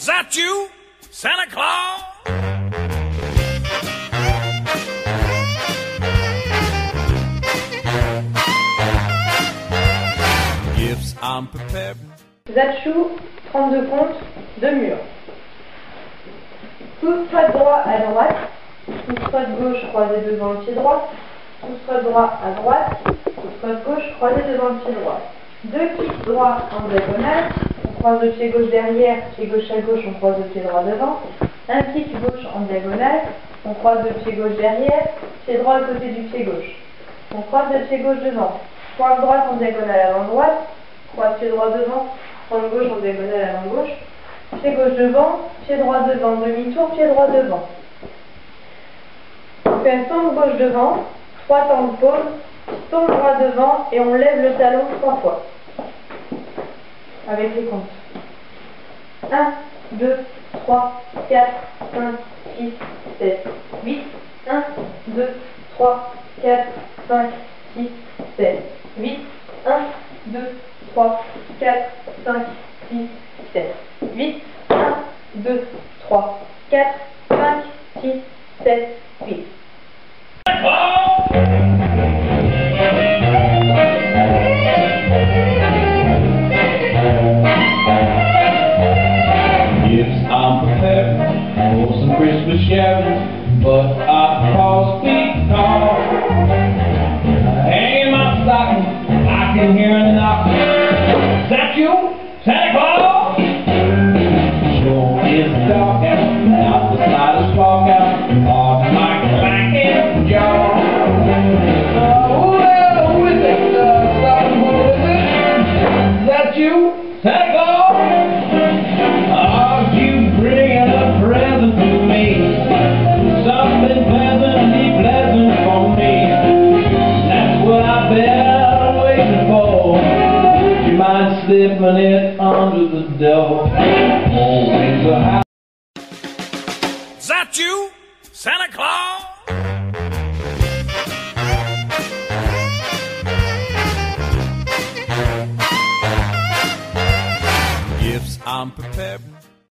Is that you, Santa Claus? Gifts I'm preparing. Zatchou, 32 comptes, 2 murs. Pousse-toi de droit à droite, pousse-toi de gauche croisé devant le pied droit, pousse-toi de droit à droite, pousse-toi de gauche croisé devant le pied droit. 2 kicks droits en diagonale, on croise le pied gauche derrière, pied gauche à gauche, on croise le pied droit devant. Un kick gauche en diagonale, on croise le pied gauche derrière, pied droit à côté du pied gauche. On croise le pied gauche devant, pointe droite en diagonale avant droite, croise pied droit devant, pointe gauche en diagonale avant gauche, pied gauche devant, pied droit devant, demi-tour, pied droit devant. On fait un tombe gauche devant, 3 temps de pause, tombe droit devant et on lève le talon 3 fois. Avec les comptes. 1, 2, 3, 4, 5, 6, 7, 8. 1, 2, 3, 4, 5, 6, 7, 8. 1, 2, 3, 4, 5, 6, 7, 8. 1, 2, 3, 4, 5, 6, 7, 8. Gifts I'm prepared for some Christmas sharing, but I cross the car. Hanging my stocking, I can hear a knock. Is that you, Santa Claus? Sure is dark out, not the slightest spark out, on my clanking jaw. Who is it? Stocking, who is it? Is that you, Santa Claus? Are you bringing a present to me? Something pleasantly pleasant for me. That's what I've been waiting for. You mind slipping it under the door? Always a house. Is that you, Santa Claus?